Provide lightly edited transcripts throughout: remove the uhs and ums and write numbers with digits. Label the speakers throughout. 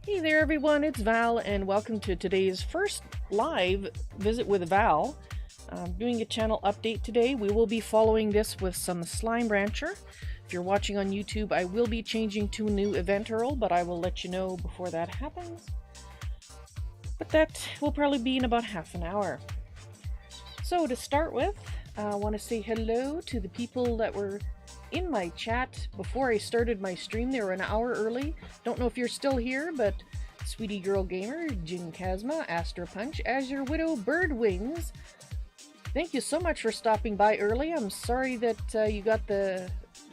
Speaker 1: Hey there everyone, it's Val and welcome to today's first live visit with Val. I'm doing a channel update today. We will be following this with some Slime Rancher. If you're watching on YouTube, I will be changing to a new event URL, but I will let you know before that happens. But that will probably be in about half an hour. So to start with, I want to say hello to the people that were in my chat before I started my stream. They were an hour early. Don't know if you're still here, but Sweetie Girl Gamer, Jin Kazma, Astro Punch, Azure Widow, Bird Wings. Thank you so much for stopping by early. I'm sorry that you got the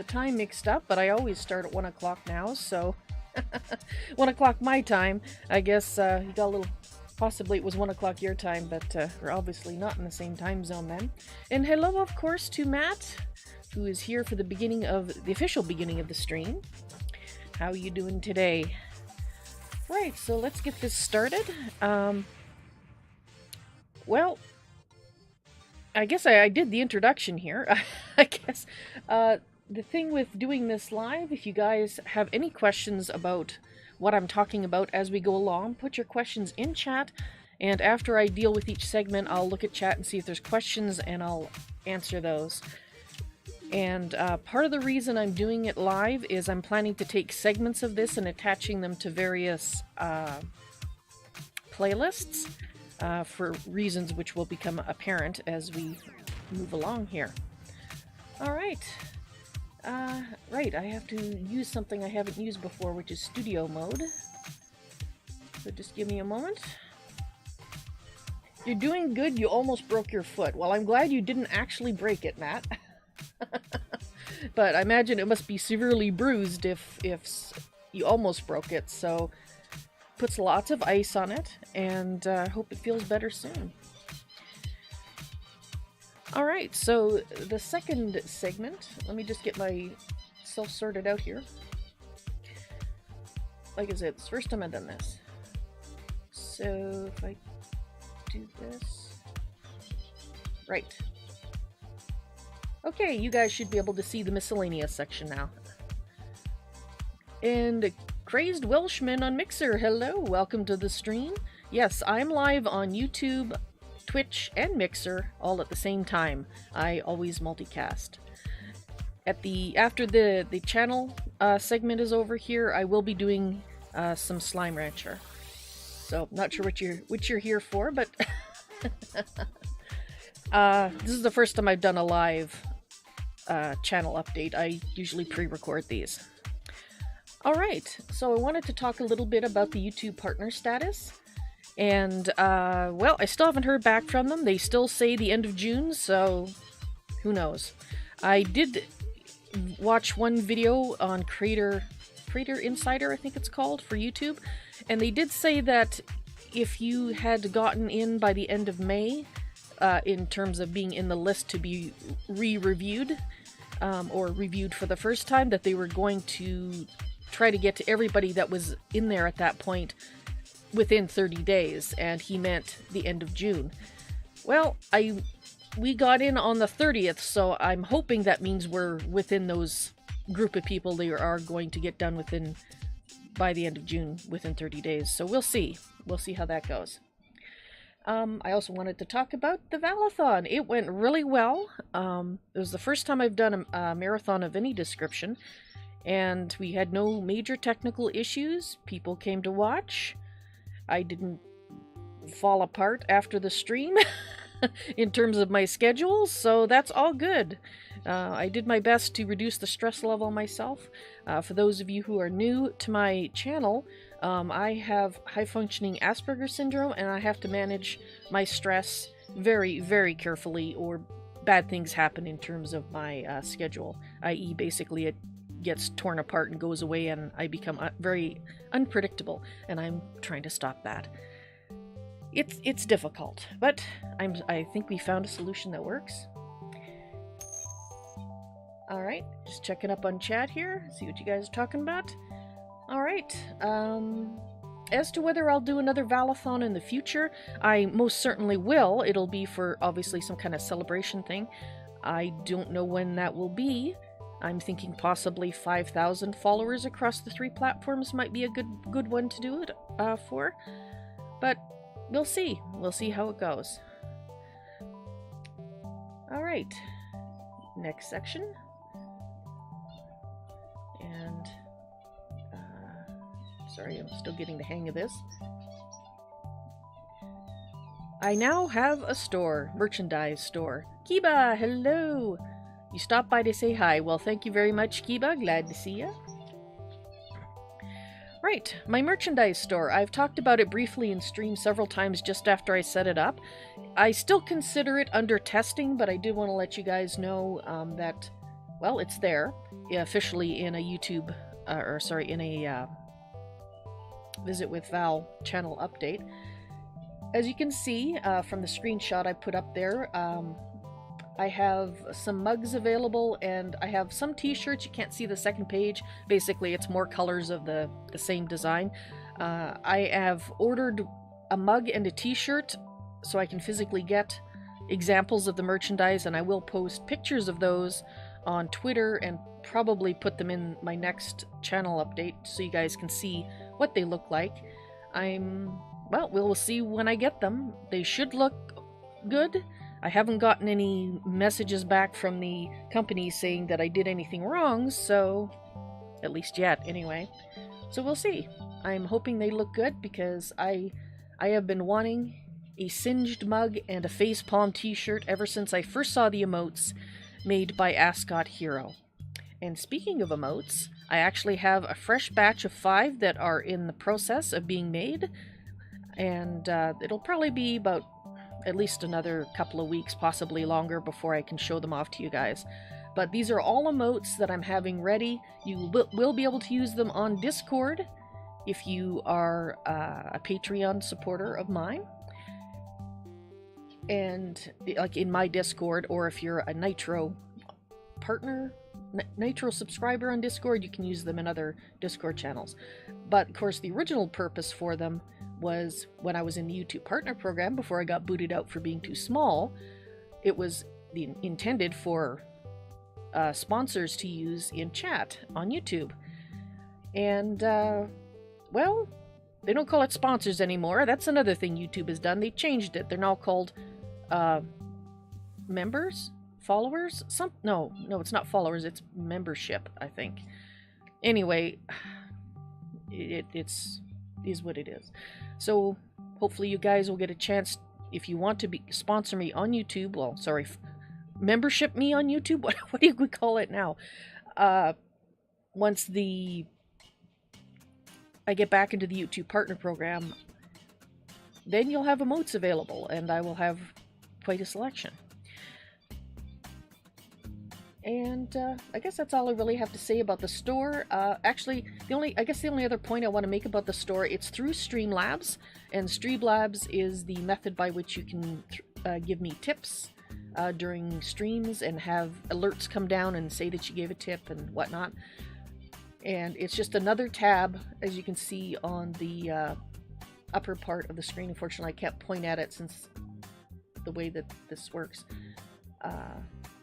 Speaker 1: time mixed up, but I always start at 1 o'clock now, so 1 o'clock my time. I guess you got a little, possibly it was 1 o'clock your time, but we're obviously not in the same time zone then. And hello, of course, to Matt, who is here for the official beginning of the stream. How are you doing today? Right, so let's get this started. Well, I guess I did the introduction here. I guess the thing with doing this live, if you guys have any questions about what I'm talking about as we go along, put your questions in chat, and after I deal with each segment, I'll look at chat and see if there's questions, and I'll answer those. And part of the reason I'm doing it live is I'm planning to take segments of this and attaching them to various playlists for reasons which will become apparent as we move along here. Alright. Right, I have to use something I haven't used before, which is studio mode. So just give me a moment. You're doing good, you almost broke your foot. Well, I'm glad you didn't actually break it, Matt. But I imagine it must be severely bruised if you almost broke it, so puts lots of ice on it, and hope it feels better soon. Alright, so the second segment, let me just get myself sorted out here. Like I said, it's the first time I've done this. So if I do this... Right. Okay, you guys should be able to see the miscellaneous section now. And Crazed Welshman on Mixer, hello, welcome to the stream. Yes, I'm live on YouTube, Twitch, and Mixer all at the same time. I always multicast. After the channel segment is over here, I will be doing some Slime Rancher. So, not sure what you're here for, but this is the first time I've done a live channel update. I usually pre-record these. Alright, so I wanted to talk a little bit about the YouTube partner status. And, well, I still haven't heard back from them. They still say the end of June, so who knows. I did watch one video on Creator Insider, I think it's called, for YouTube. And they did say that if you had gotten in by the end of May, in terms of being in the list to be re-reviewed, or reviewed for the first time, that they were going to try to get to everybody that was in there at that point within 30 days, and he meant the end of June. Well, we got in on the 30th, so I'm hoping that means we're within those group of people they are going to get done by the end of June, within 30 days. So we'll see. We'll see how that goes. I also wanted to talk about the Valathon. It went really well. It was the first time I've done a marathon of any description, and we had no major technical issues. People came to watch. I didn't fall apart after the stream in terms of my schedule, so that's all good. I did my best to reduce the stress level myself. For those of you who are new to my channel, I have high-functioning Asperger's syndrome, and I have to manage my stress very, very carefully, or bad things happen in terms of my schedule, i.e. basically it gets torn apart and goes away, and I become very unpredictable, and I'm trying to stop that. It's difficult, but I think we found a solution that works. Alright, just checking up on chat here, see what you guys are talking about. Alright, as to whether I'll do another Valathon in the future, I most certainly will. It'll be for, obviously, some kind of celebration thing. I don't know when that will be. I'm thinking possibly 5,000 followers across the 3 platforms might be a good one to do it for. But we'll see. We'll see how it goes. All right. Next section. And sorry, I'm still getting the hang of this. I now have a store, merchandise store. Kiba, hello! You stopped by to say hi. Well, thank you very much, Kiba. Glad to see you. Right, my merchandise store. I've talked about it briefly in stream several times just after I set it up. I still consider it under testing, but I did want to let you guys know that, well, it's there officially in a YouTube, in a Visit with Val channel update. As you can see from the screenshot I put up there, I have some mugs available, and I have some t-shirts. You can't see the second page. Basically, it's more colors of the same design. I have ordered a mug and a t-shirt so I can physically get examples of the merchandise, and I will post pictures of those on Twitter and probably put them in my next channel update so you guys can see what they look like. Well, we'll see when I get them. They should look good. I haven't gotten any messages back from the company saying that I did anything wrong, so at least yet, anyway. So we'll see. I'm hoping they look good because I have been wanting a singed mug and a facepalm t-shirt ever since I first saw the emotes made by Ascot Hero. And speaking of emotes, I actually have a fresh batch of 5 that are in the process of being made, and it'll probably be about at least another couple of weeks, possibly longer, before I can show them off to you guys. But these are all emotes that I'm having ready. You will be able to use them on Discord if you are a Patreon supporter of mine, and like in my Discord, or if you're a Nitro partner, Nitro subscriber on Discord, you can use them in other Discord channels. But of course, the original purpose for them was when I was in the YouTube Partner Program, before I got booted out for being too small. It was intended for sponsors to use in chat on YouTube. And, well, they don't call it sponsors anymore. That's another thing YouTube has done. They changed it. They're now called members? Followers? No, it's not followers. It's membership, I think. Anyway, it is what it is. So hopefully you guys will get a chance, if you want to sponsor me on YouTube. Well, sorry, membership me on YouTube. What do we call it now? Once I get back into the YouTube Partner Program, then you'll have emotes available, and I will have quite a selection. And I guess that's all I really have to say about the store. Actually, the only other point I want to make about the store, it's through Streamlabs, and Streamlabs is the method by which you can give me tips during streams and have alerts come down and say that you gave a tip and whatnot. And it's just another tab, as you can see on the upper part of the screen. Unfortunately, I can't point at it since the way that this works.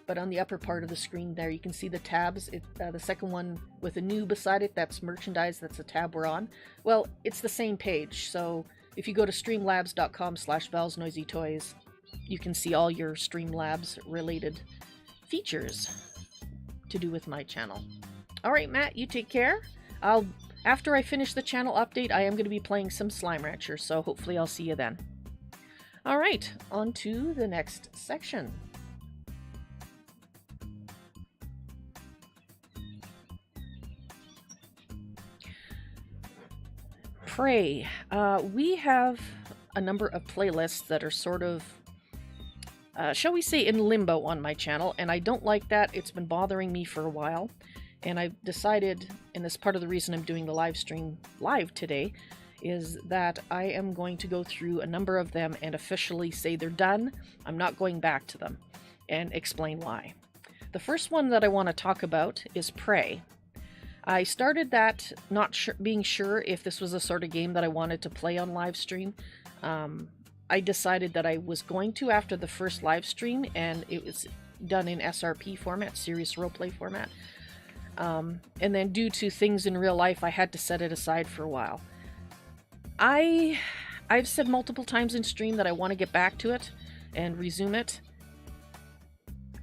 Speaker 1: But on the upper part of the screen there, you can see the tabs. The second one with a new beside it, that's merchandise, that's the tab we're on. Well, it's the same page, so if you go to streamlabs.com/ValsNoisyToys, you can see all your Streamlabs related features to do with my channel. Alright, Matt, you take care. After I finish the channel update, I am going to be playing some Slime Rancher, so hopefully I'll see you then. Alright, on to the next section. Pray. We have a number of playlists that are sort of, shall we say, in limbo on my channel, and I don't like that. It's been bothering me for a while, and I've decided, and this is part of the reason I'm doing the live stream live today, is that I am going to go through a number of them and officially say they're done. I'm not going back to them, and explain why. The first one that I want to talk about is Pray. I started that not being sure if this was the sort of game that I wanted to play on live stream. I decided that I was going to after the first live stream, and it was done in SRP format, serious roleplay format. And then due to things in real life, I had to set it aside for a while. I've said multiple times in stream that I want to get back to it and resume it.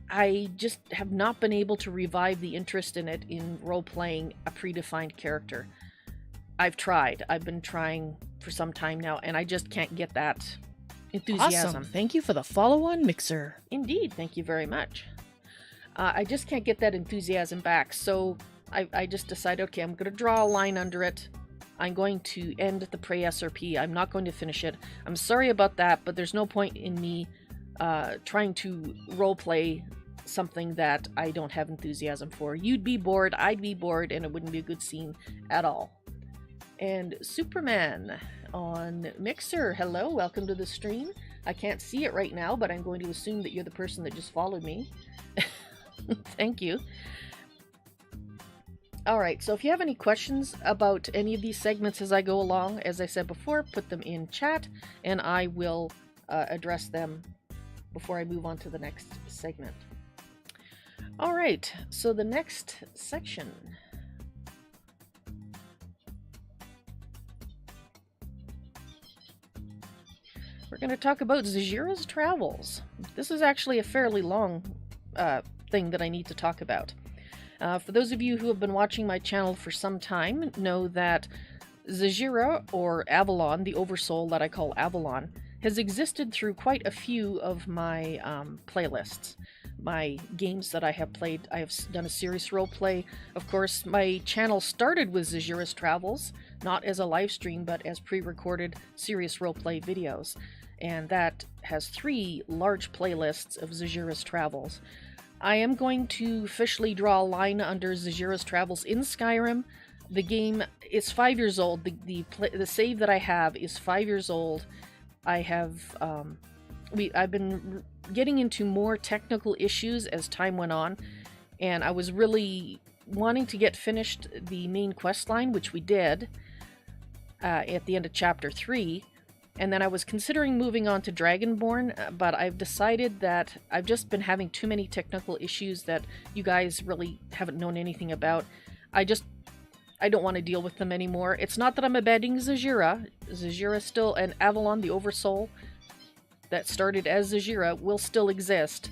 Speaker 1: I just have not been able to revive the interest in it in role-playing a predefined character. I've tried. I've been trying for some time now, and I just can't get that enthusiasm.
Speaker 2: Awesome. Thank you for the follow on Mixer.
Speaker 1: Indeed. Thank you very much. I just can't get that enthusiasm back, so I just decided, okay, I'm going to draw a line under it. I'm going to end the Prey SRP. I'm not going to finish it. I'm sorry about that, but there's no point in me trying to roleplay something that I don't have enthusiasm for. You'd be bored, I'd be bored, and it wouldn't be a good scene at all. And Superman on Mixer, hello, welcome to the stream. I can't see it right now, but I'm going to assume that you're the person that just followed me. Thank you. Alright, so if you have any questions about any of these segments as I go along, as I said before, put them in chat, and I will address them before I move on to the next segment. Alright, so the next section. We're going to talk about Zajira's travels. This is actually a fairly long thing that I need to talk about. For those of you who have been watching my channel for some time, know that Zajira, or Avalon, the Oversoul that I call Avalon, has existed through quite a few of my playlists. My games that I have played. I have done a serious roleplay. Of course, my channel started with Zajira's Travels, not as a live stream, but as pre-recorded serious roleplay videos. And that has 3 large playlists of Zajira's Travels. I am going to officially draw a line under Zajira's Travels in Skyrim. The game is 5 years old. The save that I have is 5 years old. I have I've been getting into more technical issues as time went on, and I was really wanting to get finished the main quest line, which we did at the end of chapter 3. And then I was considering moving on to Dragonborn, but I've decided that I've just been having too many technical issues that you guys really haven't known anything about. I don't want to deal with them anymore. It's not that I'm abandoning Zajira. Zajira still, and Avalon, the Oversoul, that started as Zajira, will still exist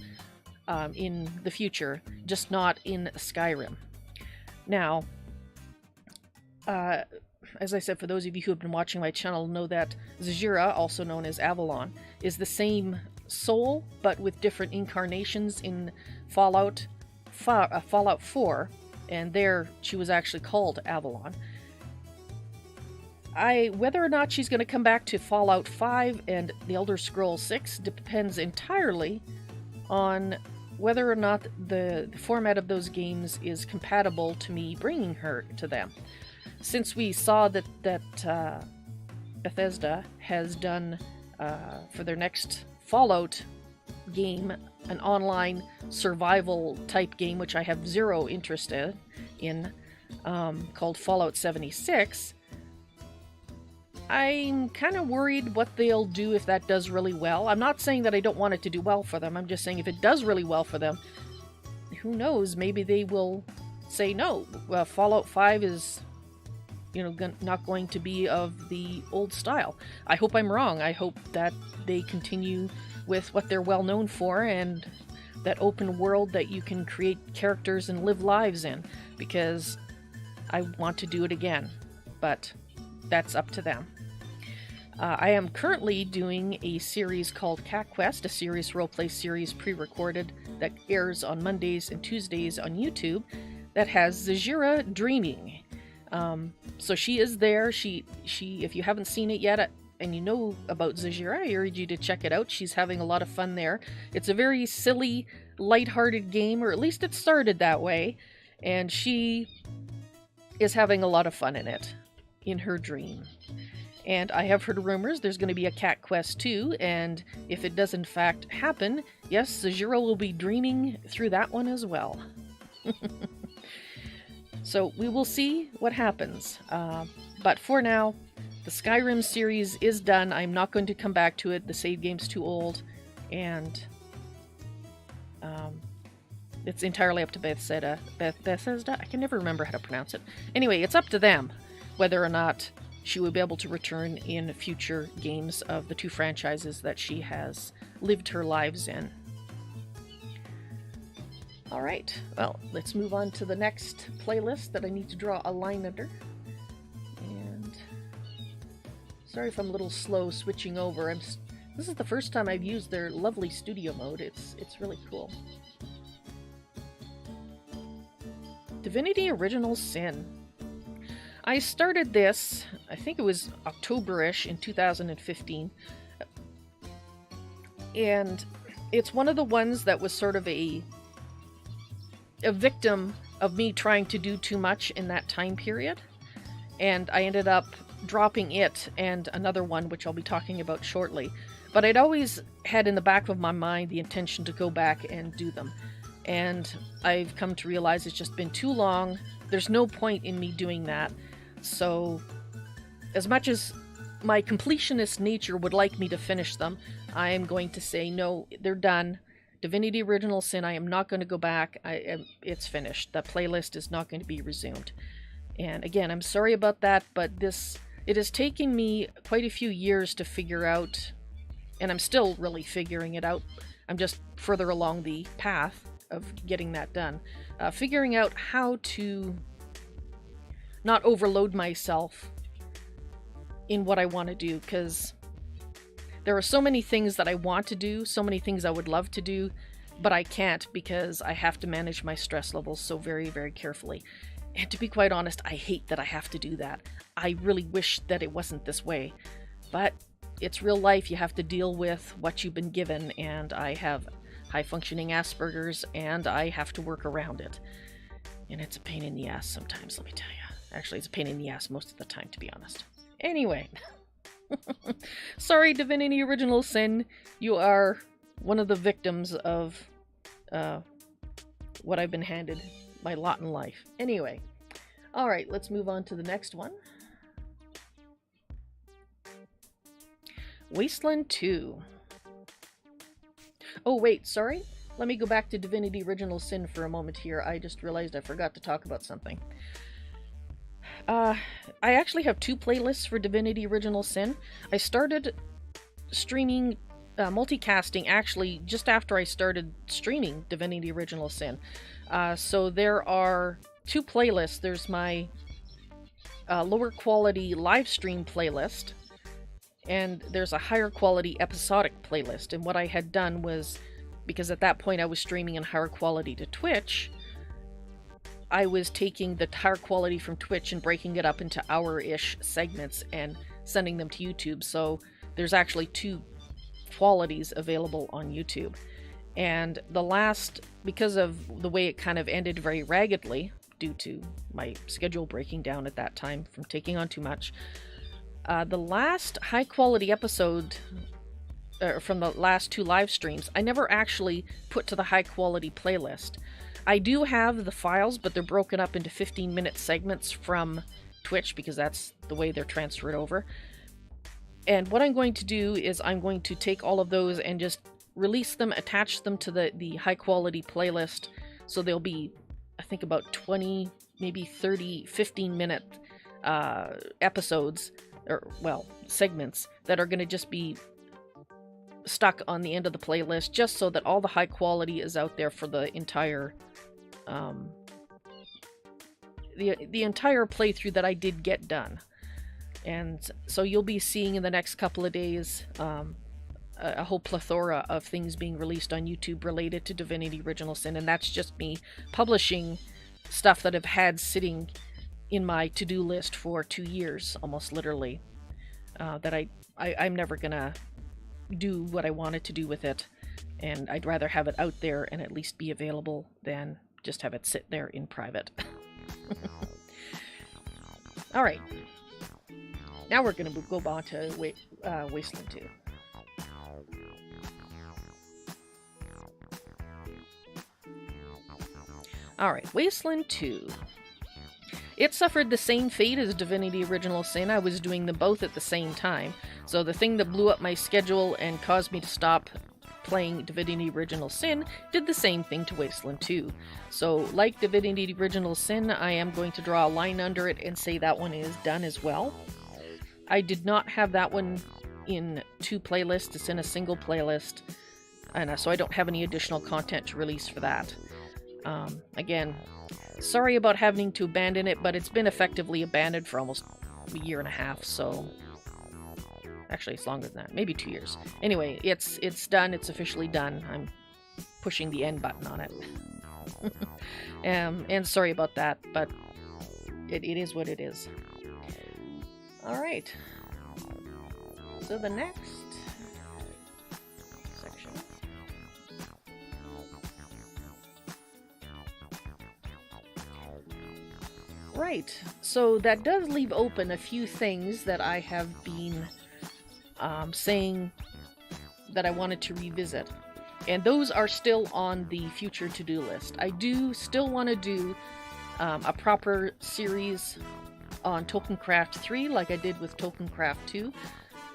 Speaker 1: in the future, just not in Skyrim. Now, as I said, for those of you who have been watching my channel, know that Zajira, also known as Avalon, is the same soul, but with different incarnations in Fallout 4, and there she was actually called Avalon. Whether or not she's going to come back to Fallout 5 and The Elder Scrolls 6 depends entirely on whether or not the format of those games is compatible to me bringing her to them. Since we saw that Bethesda has done, for their next Fallout game, an online survival type game, which I have zero interest in, called Fallout 76, I'm kind of worried what they'll do if that does really well. I'm not saying that I don't want it to do well for them. I'm just saying if it does really well for them, who knows, maybe they will say no. Well, Fallout 5 is, not going to be of the old style. I hope I'm wrong. I hope that they continue with what they're well known for, and that open world that you can create characters and live lives in, because I want to do it again. But that's up to them. I am currently doing a series called Cat Quest, a serious roleplay series pre-recorded that airs on Mondays and Tuesdays on YouTube, that has Zajira dreaming. So she is there. She if you haven't seen it yet and you know about Zajira, I urge you to check it out. She's having a lot of fun there. It's a very silly, lighthearted game, or at least it started that way, and she is having a lot of fun in it, in her dream. And I have heard rumors there's going to be a Cat Quest 2, and if it does in fact happen, yes, Zajira will be dreaming through that one as well. So we will see what happens. But for now, the Skyrim series is done. I'm not going to come back to it. The save game's too old. And it's entirely up to Bethesda. Bethesda? I can never remember how to pronounce it. Anyway, it's up to them whether or not she will be able to return in future games of the two franchises that she has lived her lives in. Alright, well, let's move on to the next playlist that I need to draw a line under. And sorry if I'm a little slow switching over. This is the first time I've used their lovely studio mode. It's really cool. Divinity Original Sin. I started this, I think it was October-ish in 2015. And it's one of the ones that was sort of a victim of me trying to do too much in that time period. And I ended up dropping it and another one, which I'll be talking about shortly. But I'd always had in the back of my mind the intention to go back and do them. And I've come to realize it's just been too long. There's no point in me doing that. So, as much as my completionist nature would like me to finish them, I am going to say, no, they're done. Divinity Original Sin, I am not going to go back. It's finished. The playlist is not going to be resumed. And again, I'm sorry about that, but it has taken me quite a few years to figure out, and I'm still really figuring it out. I'm just further along the path of getting that done. Figuring out how to not overload myself in what I want to do, because there are so many things that I want to do, so many things I would love to do, but I can't because I have to manage my stress levels so very, very carefully. And to be quite honest, I hate that I have to do that. I really wish that it wasn't this way. But it's real life. You have to deal with what you've been given, and I have high-functioning Asperger's, and I have to work around it. And it's a pain in the ass sometimes, let me tell you. Actually, it's a pain in the ass most of the time, to be honest. Anyway. Sorry, Divinity Original Sin. You are one of the victims of what I've been handed, my lot in life. Anyway. Alright, let's move on to the next one. Wasteland 2. Oh, wait, sorry. Let me go back to Divinity Original Sin for a moment here. I just realized I forgot to talk about something. I actually have two playlists for Divinity Original Sin. I started streaming, multicasting actually just after I started streaming Divinity Original Sin. So there are two playlists. There's my lower quality live stream playlist, and there's a higher quality episodic playlist. And what I had done was, because at that point I was streaming in higher quality to Twitch, I was taking the higher quality from Twitch and breaking it up into hour-ish segments and sending them to YouTube. So there's actually two qualities available on YouTube. And the last, because of the way it kind of ended very raggedly, due to my schedule breaking down at that time from taking on too much, the last high-quality episode from the last two live streams, I never actually put to the high-quality playlist. I do have the files, but they're broken up into 15-minute segments from Twitch, because that's the way they're transferred over. And what I'm going to do is I'm going to take all of those and just release them, attach them to the high-quality playlist, so they'll be, I think, about 20, maybe 30, 15-minute episodes, or, well, segments, that are going to just be stuck on the end of the playlist, just so that all the high quality is out there for the entire the entire playthrough that I did get done. And so you'll be seeing in the next couple of days a whole plethora of things being released on YouTube related to Divinity Original Sin, and that's just me publishing stuff that I've had sitting in my to-do list for 2 years, almost literally, that I'm never gonna do what I wanted to do with it, and I'd rather have it out there and at least be available than just have it sit there in private. Alright, now we're gonna go on to Wasteland 2. Alright, Wasteland 2. It suffered the same fate as Divinity Original Sin. I was doing them both at the same time. So the thing that blew up my schedule and caused me to stop playing Divinity Original Sin did the same thing to Wasteland 2. So, like Divinity Original Sin, I am going to draw a line under it and say that one is done as well. I did not have that one in 2 playlists, it's in a single playlist, and so I don't have any additional content to release for that. Again, sorry about having to abandon it, but it's been effectively abandoned for almost a year and a half, so... Actually, it's longer than that. Maybe 2 years. Anyway, it's done. It's officially done. I'm pushing the end button on it. And sorry about that, but it is what it is. Alright. So the next section. Right. So that does leave open a few things that I have been saying that I wanted to revisit, and those are still on the future to-do list. I do still want to do a proper series on Tokencraft 3 like I did with Tokencraft 2.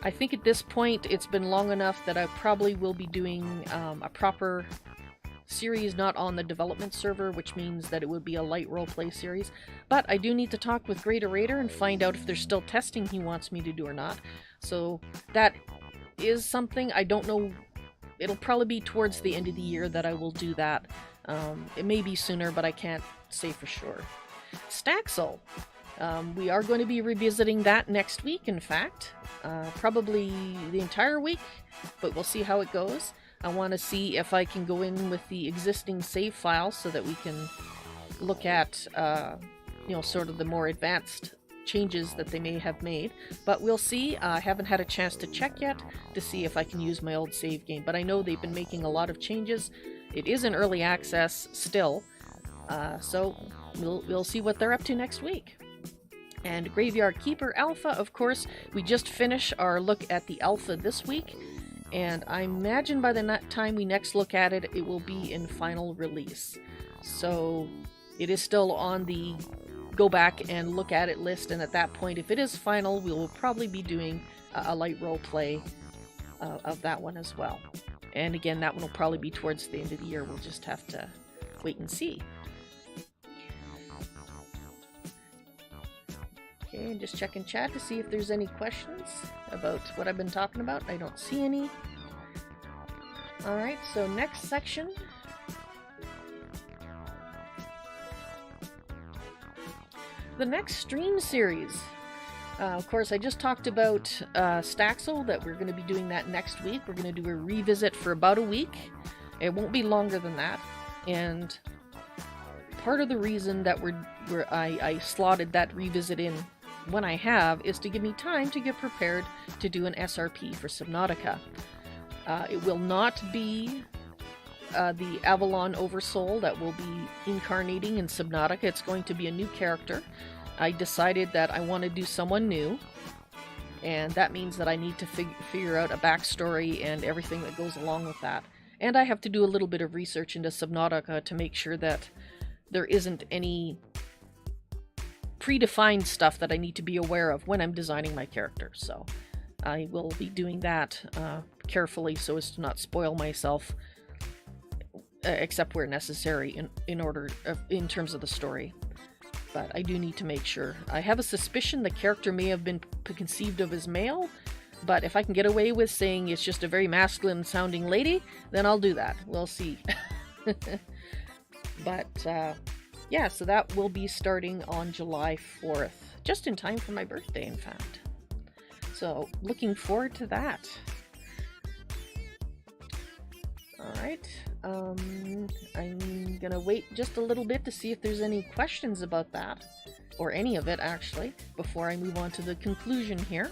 Speaker 1: I think at this point it's been long enough that I probably will be doing a proper series not on the development server, which means that it would be a light roleplay series. But I do need to talk with Greater Raider and find out if there's still testing he wants me to do or not. So that is something. I don't know. It'll probably be towards the end of the year that I will do that. It may be sooner, but I can't say for sure. Staxel. We are going to be revisiting that next week, in fact. Probably the entire week, but we'll see how it goes. I want to see if I can go in with the existing save file so that we can look at, sort of the more advanced changes that they may have made. But we'll see. I haven't had a chance to check yet to see if I can use my old save game. But I know they've been making a lot of changes. It is in early access still. So we'll see what they're up to next week. And Graveyard Keeper Alpha, of course, we just finished our look at the alpha this week. And I imagine by the time we next look at it, it will be in final release. So it is still on the go back and look at it list, and at that point, if it is final, we will probably be doing a light role play of that one as well. And again, that one will probably be towards the end of the year. We'll just have to wait and see. Okay, just checking chat to see if there's any questions about what I've been talking about. I don't see any. Alright, so next section. The next stream series. Of course, I just talked about Staxel, that we're going to be doing that next week. We're going to do a revisit for about a week. It won't be longer than that. And part of the reason that I slotted that revisit in when I have is to give me time to get prepared to do an SRP for Subnautica. It will not be the Avalon Oversoul that will be incarnating in Subnautica. It's going to be a new character. I decided that I want to do someone new, and that means that I need to figure out a backstory and everything that goes along with that. And I have to do a little bit of research into Subnautica to make sure that there isn't any predefined stuff that I need to be aware of when I'm designing my character. So I will be doing that carefully so as to not spoil myself, except where necessary in terms of the story. But I do need to make sure. I have a suspicion the character may have been conceived of as male, but if I can get away with saying it's just a very masculine sounding lady, then I'll do that. We'll see. But yeah, so that will be starting on July 4th, just in time for my birthday, in fact. So looking forward to that. Alright, I'm gonna wait just a little bit to see if there's any questions about that, or any of it actually, before I move on to the conclusion here.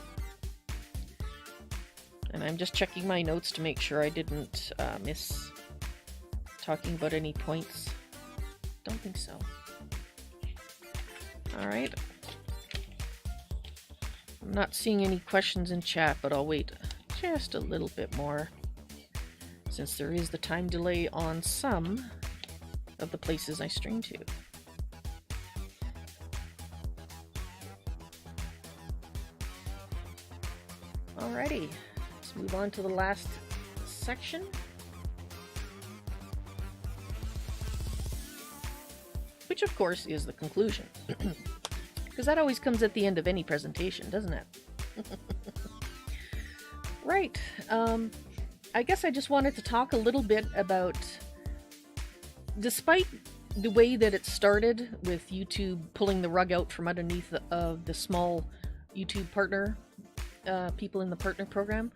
Speaker 1: And I'm just checking my notes to make sure I didn't miss talking about any points. Don't think so. Alright. I'm not seeing any questions in chat, but I'll wait just a little bit more, since there is the time delay on some of the places I stream to. Alrighty, let's move on to the last section. which of course is the conclusion. Because that always comes at the end of any presentation, doesn't it? Right. I guess I just wanted to talk a little bit about, despite the way that it started with YouTube pulling the rug out from underneath of the small YouTube partner, people in the partner program,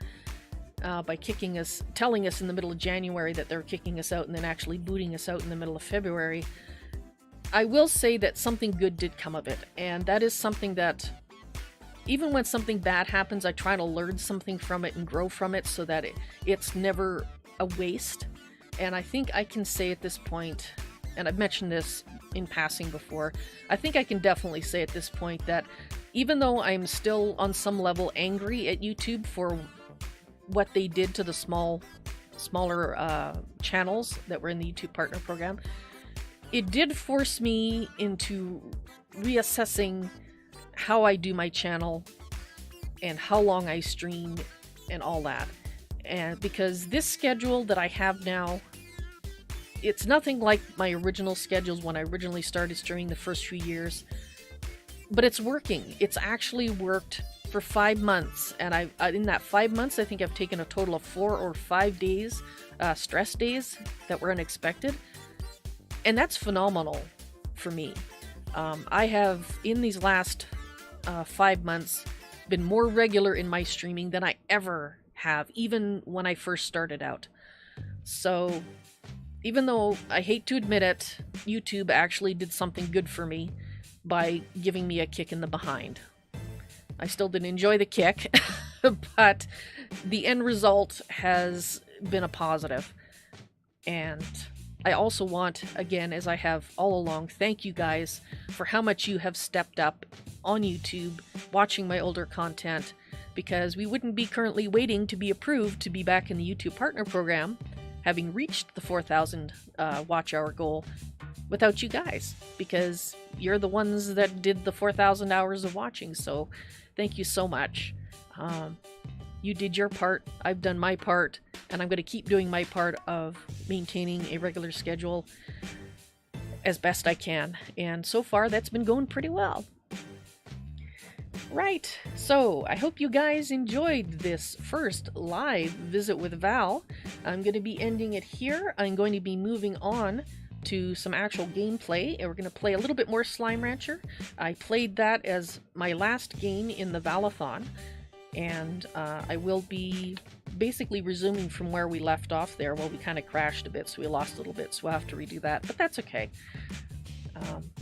Speaker 1: by kicking us, telling us in the middle of January that they're kicking us out and then actually booting us out in the middle of February, I will say that something good did come of it. And that is something that, even when something bad happens, I try to learn something from it and grow from it so that it's never a waste. And I think I can say at this point, and I've mentioned this in passing before, I think I can definitely say at this point that even though I'm still on some level angry at YouTube for what they did to the smaller channels that were in the YouTube Partner Program, it did force me into reassessing how I do my channel and how long I stream and all that. And because this schedule that I have now, it's nothing like my original schedules when I originally started streaming the first few years, but it's working. It's actually worked for 5 months, and in that 5 months, I think I've taken a total of 4 or 5 days, stress days that were unexpected, and that's phenomenal for me. I have, in these last 5 months, been more regular in my streaming than I ever have, even when I first started out. So, even though I hate to admit it, YouTube actually did something good for me by giving me a kick in the behind. I still didn't enjoy the kick, but the end result has been a positive. And I also want, again, as I have all along, thank you guys for how much you have stepped up on YouTube, watching my older content, because we wouldn't be currently waiting to be approved to be back in the YouTube Partner Program, having reached the 4,000 watch hour goal, without you guys, because you're the ones that did the 4,000 hours of watching. So thank you so much. You did your part, I've done my part, and I'm going to keep doing my part of maintaining a regular schedule as best I can. And so far, that's been going pretty well. Right, so I hope you guys enjoyed this first live visit with Val. I'm going to be ending it here. I'm going to be moving on to some actual gameplay, and we're going to play a little bit more Slime Rancher. I played that as my last game in the Valathon, and I will be basically resuming from where we left off there. Well, we kind of crashed a bit, so we lost a little bit, so we'll have to redo that, but that's okay.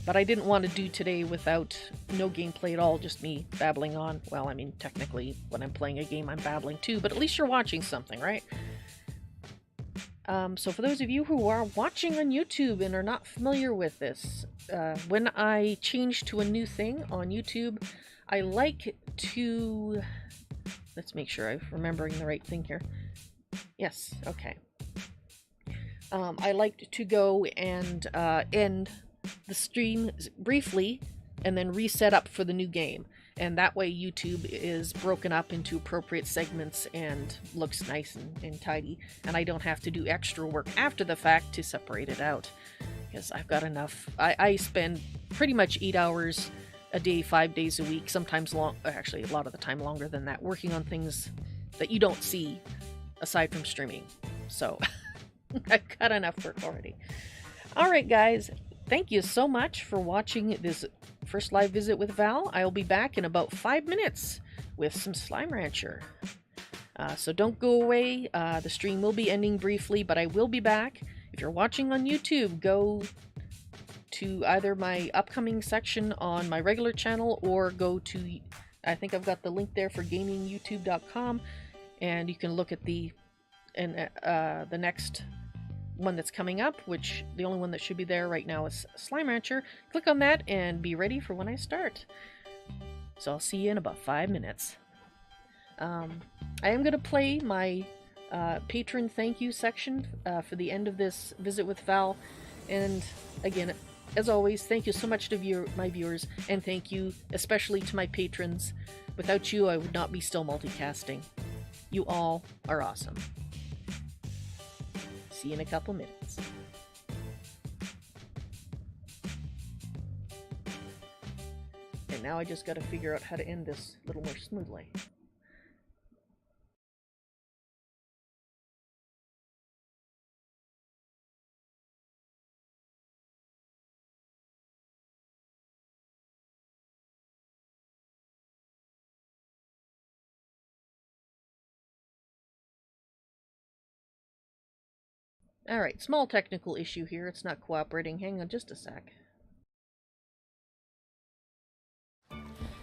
Speaker 1: But I didn't want to do today without no gameplay at all, just me babbling on. Well, I mean, technically, when I'm playing a game, I'm babbling too, but at least you're watching something, right? So for those of you who are watching on YouTube and are not familiar with this, when I change to a new thing on YouTube, I like to... Let's make sure I'm remembering the right thing here. Yes, okay. I like to go and end the stream briefly and then reset up for the new game. And that way YouTube is broken up into appropriate segments and looks nice and tidy. And I don't have to do extra work after the fact to separate it out. Because I've got enough. I spend pretty much 8 hours a day, 5 days a week, sometimes actually a lot of the time longer than that, working on things that you don't see aside from streaming. So I've got enough work already. Alright guys, thank you so much for watching this first live visit with Val. I'll be back in about 5 minutes with some Slime Rancher. So don't go away. The stream will be ending briefly, but I will be back. If you're watching on YouTube, go to either my upcoming section on my regular channel or go to, I think I've got the link there for gamingyoutube.com, and you can look at the next one that's coming up, which the only one that should be there right now is Slime Rancher. Click on that and be ready for when I start. So I'll see you in about 5 minutes. I am going to play my patron thank you section for the end of this visit with Val. And again, as always, thank you so much to my viewers, and thank you especially to my patrons. Without you, I would not be still multicasting. You all are awesome. See you in a couple minutes. Alright, now I just gotta figure out how to end this a little more smoothly. Alright, small technical issue here. It's not cooperating. Hang on just a sec.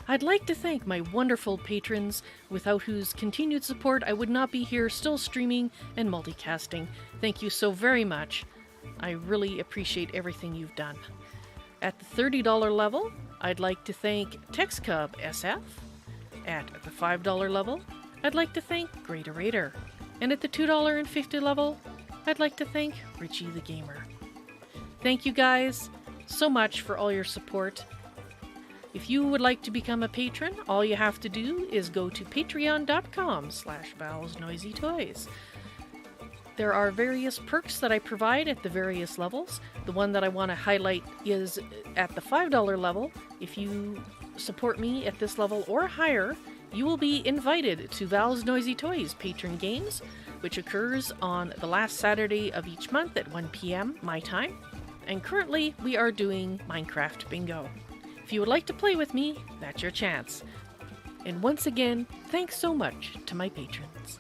Speaker 2: I'd like to thank my wonderful patrons, without whose continued support I would not be here still streaming and multicasting. Thank you so very much. I really appreciate everything you've done. At the $30 level, I'd like to thank TexCub SF. At the $5 level, I'd like to thank Greaterator. And at the $2.50 level, I'd like to thank Richie the Gamer. Thank you guys so much for all your support. If you would like to become a patron, all you have to do is go to patreon.com/ValsNoisyToys. There are various perks that I provide at the various levels. The one that I want to highlight is at the $5 level. If you support me at this level or higher, you will be invited to ValsNoisyToys patron games, which occurs on the last Saturday of each month at 1 p.m. my time. And currently, we are doing Minecraft Bingo. If you would like to play with me, that's your chance. And once again, thanks so much to my patrons.